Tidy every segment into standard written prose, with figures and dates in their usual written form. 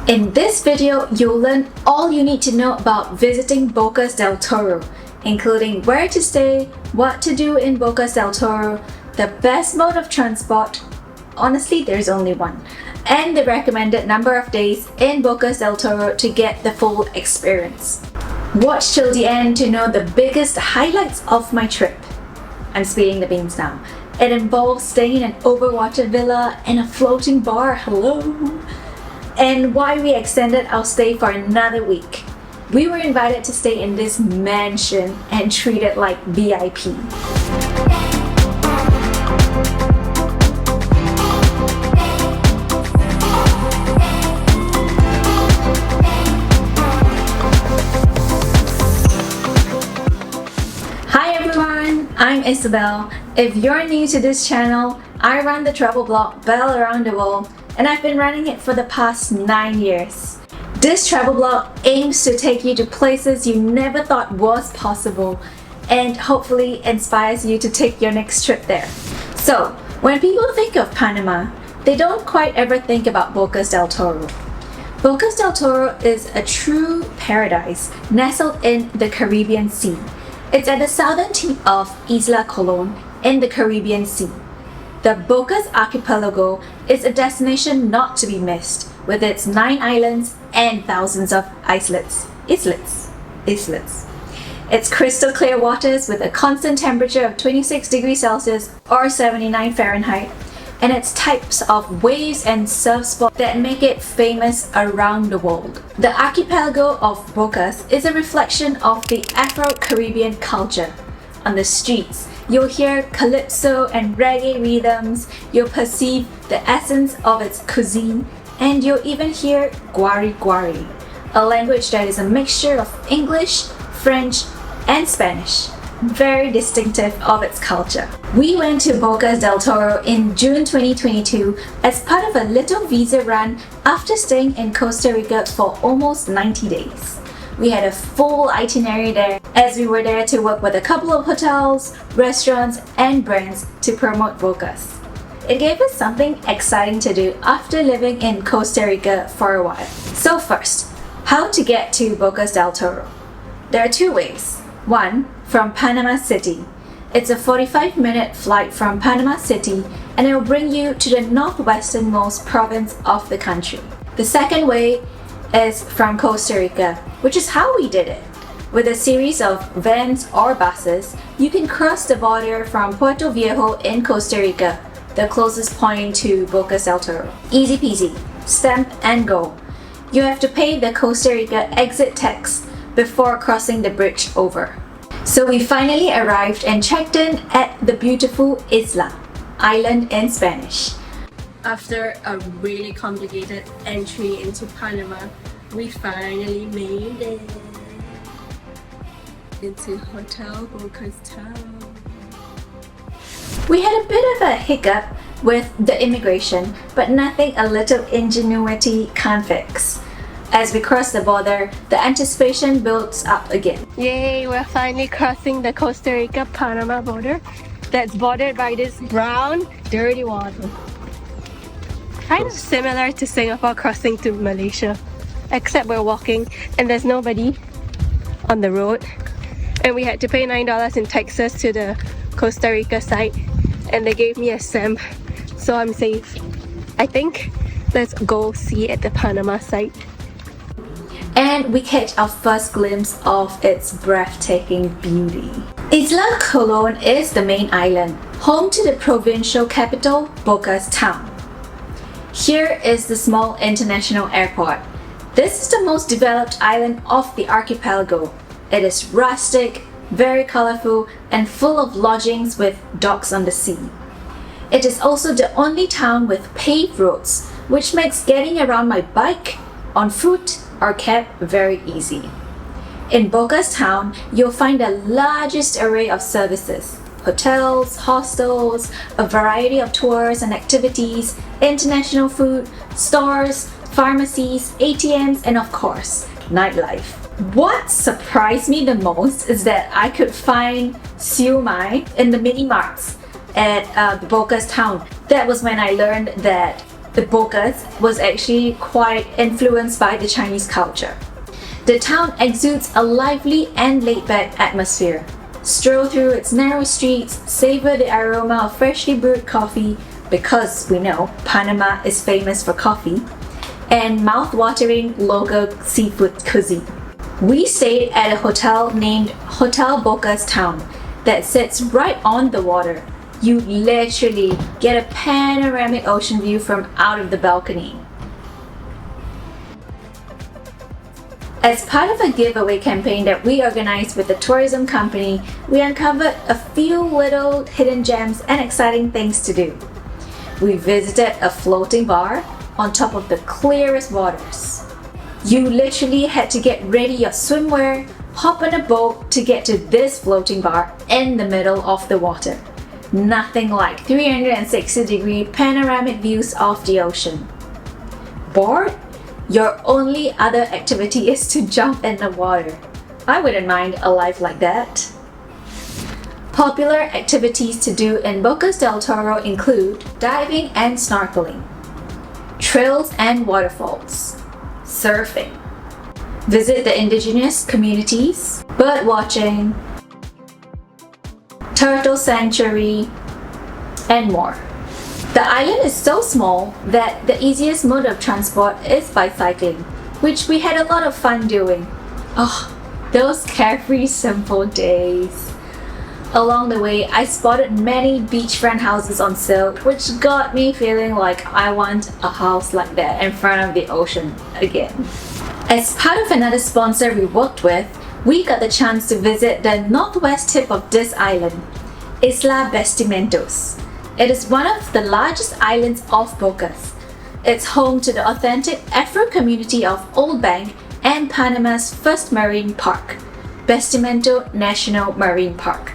In this video, you'll learn all you need to know about visiting Bocas del Toro, including where to stay, what to do in Bocas del Toro, the best mode of transport, honestly there's only one, and the recommended number of days in Bocas del Toro to get the full experience. Watch till the end to know the biggest highlights of my trip. I'm spilling the beans now. It involves staying in an overwater villa and a floating bar, hello! And why we extended our stay for another week. We were invited to stay in this mansion and treated like VIP. Hi everyone, I'm Isabel. If you're new to this channel, I run the travel blog Belle Around the World, and I've been running it for the past 9 years. This travel blog aims to take you to places you never thought was possible and hopefully inspires you to take your next trip there. So, when people think of Panama, they don't quite ever think about Bocas del Toro. Bocas del Toro is a true paradise nestled in the Caribbean Sea. It's at the southern tip of Isla Colón in the Caribbean Sea. The Bocas Archipelago is a destination not to be missed, with its 9 islands and thousands of islets. It's crystal clear waters with a constant temperature of 26 degrees Celsius or 79 Fahrenheit, and its types of waves and surf spots that make it famous around the world. The archipelago of Bocas is a reflection of the Afro-Caribbean culture. On the streets, you'll hear calypso and reggae rhythms, you'll perceive the essence of its cuisine, and you'll even hear Guari Guari, a language that is a mixture of English, French, and Spanish, very distinctive of its culture. We went to Bocas del Toro in June 2022 as part of a little visa run after staying in Costa Rica for almost 90 days. We had a full itinerary there as we were there to work with a couple of hotels, restaurants, and brands to promote Bocas. It gave us something exciting to do after living in Costa Rica for a while. So first, how to get to Bocas del Toro? There are 2 ways. One, from Panama City. It's a 45-minute flight from Panama City and it will bring you to the northwesternmost province of the country. The second way is from Costa Rica, which is how we did it. With a series of vans or buses, you can cross the border from Puerto Viejo in Costa Rica, the closest point to Bocas del Toro. Easy peasy, stamp and go. You have to pay the Costa Rica exit tax before crossing the bridge over. So we finally arrived and checked in at the beautiful Isla, island in Spanish. After a really complicated entry into Panama, we finally made it into Hotel Bocas Town. We had a bit of a hiccup with the immigration, but nothing a little ingenuity can't fix. As we crossed the border, the anticipation builds up again. Yay, we're finally crossing the Costa Rica-Panama border that's bordered by this brown, dirty water. Kind of similar to Singapore crossing to Malaysia, except we're walking and there's nobody on the road. And we had to pay $9 in taxes to the Costa Rica side, and they gave me a stamp, so I'm safe. I think let's go see at the Panama side. And we catch our first glimpse of its breathtaking beauty. Isla Colón is the main island, home to the provincial capital, Bocas Town. Here is the small international airport. This is the most developed island of the archipelago. It is rustic, very colorful, and full of lodgings with docks on the sea. It is also the only town with paved roads, which makes getting around by bike, on foot, or cab very easy. In Bocas Town, you'll find the largest array of services: hotels, hostels, a variety of tours and activities, international food, stores, pharmacies, ATMs, and of course, nightlife. What surprised me the most is that I could find siu mai in the mini marts at Bocas Town. That was when I learned that the Bocas was actually quite influenced by the Chinese culture. The town exudes a lively and laid-back atmosphere. Stroll through its narrow streets, savor the aroma of freshly brewed coffee, because we know Panama is famous for coffee, and mouth-watering local seafood cuisine. We stayed at a hotel named Hotel Bocas Town that sits right on the water. You literally get a panoramic ocean view from out of the balcony. As part of a giveaway campaign that we organized with the tourism company, we uncovered a few little hidden gems and exciting things to do. We visited a floating bar on top of the clearest waters. You literally had to get ready your swimwear, hop on a boat to get to this floating bar in the middle of the water. Nothing like 360-degree panoramic views of the ocean. Bored? Your only other activity is to jump in the water. I wouldn't mind a life like that. Popular activities to do in Bocas del Toro include diving and snorkeling, trails and waterfalls, surfing, visit the indigenous communities, bird watching, turtle sanctuary, and more. The island is so small that the easiest mode of transport is by cycling, which we had a lot of fun doing. Oh, those carefree, simple days. Along the way, I spotted many beachfront houses on sale, which got me feeling like I want a house like that in front of the ocean again. As part of another sponsor we worked with, we got the chance to visit the northwest tip of this island, Isla Bastimentos. It is one of the largest islands of Bocas. It's home to the authentic Afro community of Old Bank and Panama's first marine park, Bastimento National Marine Park.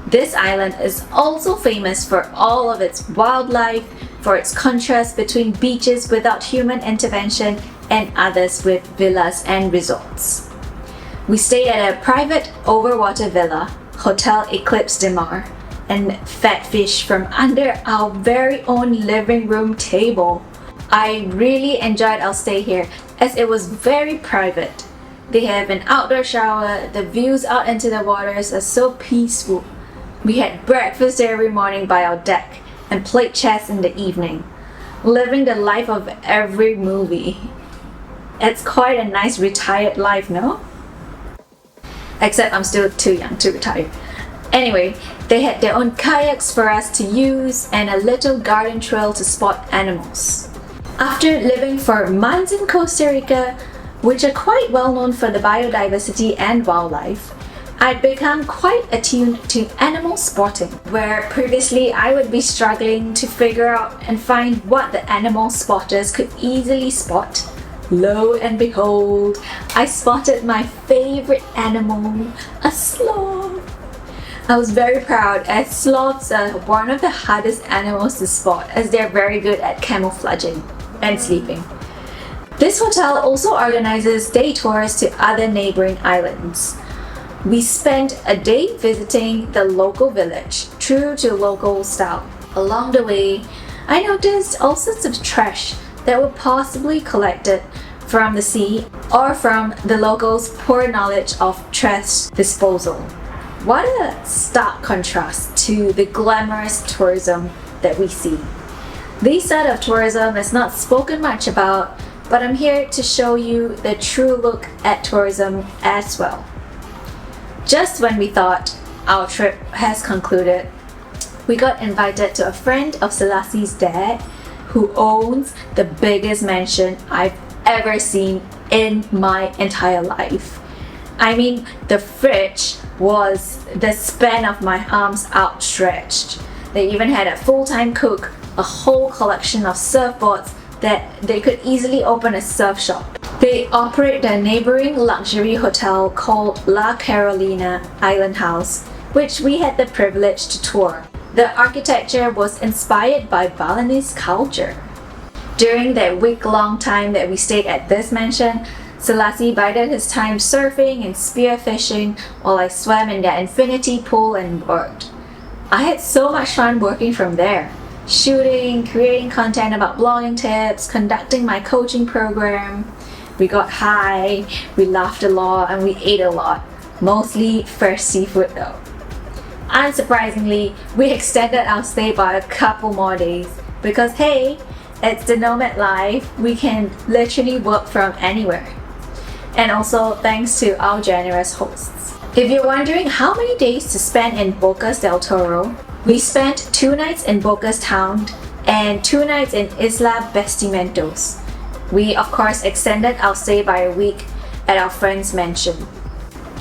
This island is also famous for all of its wildlife, for its contrast between beaches without human intervention and others with villas and resorts. We stayed at a private overwater villa, Hotel Eclipse de Mar, and fed fish from under our very own living room table. I really enjoyed our stay here as it was very private. They have an outdoor shower, the views out into the waters are so peaceful. We had breakfast every morning by our deck and played chess in the evening, living the life of every movie. It's quite a nice retired life, no? Except I'm still too young to retire. Anyway, they had their own kayaks for us to use and a little garden trail to spot animals. After living for months in Costa Rica, which are quite well known for the biodiversity and wildlife, I'd become quite attuned to animal spotting, where previously I would be struggling to figure out and find what the animal spotters could easily spot. Lo and behold, I spotted my favorite animal, a sloth. I was very proud as sloths are one of the hardest animals to spot as they're very good at camouflaging and sleeping. This hotel also organizes day tours to other neighboring islands. We spent a day visiting the local village, true to local style. Along the way, I noticed all sorts of trash that were possibly collected from the sea or from the locals' poor knowledge of trash disposal. What a stark contrast to the glamorous tourism that we see. This side of tourism is not spoken much about, but I'm here to show you the true look at tourism as well. Just when we thought our trip has concluded, we got invited to a friend of Selassie's dad who owns the biggest mansion I've ever seen in my entire life. I mean, the fridge was the span of my arms outstretched. They even had a full-time cook, a whole collection of surfboards that they could easily open a surf shop. They operate a neighboring luxury hotel called La Carolina Island House, which we had the privilege to tour. The architecture was inspired by Balinese culture. During that week-long time that we stayed at this mansion, Selassie bided his time surfing and spearfishing while I swam in their infinity pool and worked. I had so much fun working from there. shooting, creating content about blogging tips, conducting my coaching program. We got high, we laughed a lot, and we ate a lot. Mostly fresh seafood though. Unsurprisingly, we extended our stay by a couple more days because hey, it's the nomad life. We can literally work from anywhere. And also thanks to our generous hosts. If you're wondering how many days to spend in Bocas del Toro, we spent 2 nights in Bocas Town and 2 nights in Isla Bastimentos. We of course extended our stay by a week at our friend's mansion.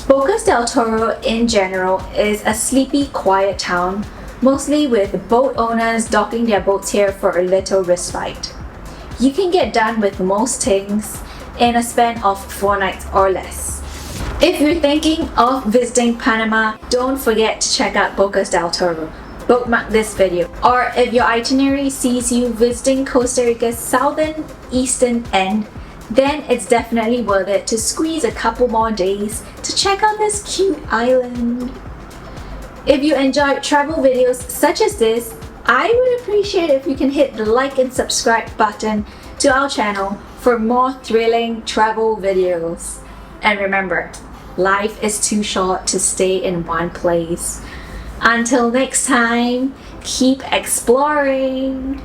Bocas del Toro in general is a sleepy, quiet town, mostly with boat owners docking their boats here for a little respite. You can get done with most things in a span of 4 nights or less. If you're thinking of visiting Panama, don't forget to check out Bocas del Toro. Bookmark this video. Or if your itinerary sees you visiting Costa Rica's southern eastern end, then it's definitely worth it to squeeze a couple more days to check out this cute island. If you enjoyed travel videos such as this, I would appreciate if you can hit the like and subscribe button to our channel for more thrilling travel videos. And remember, life is too short to stay in one place. Until next time, keep exploring!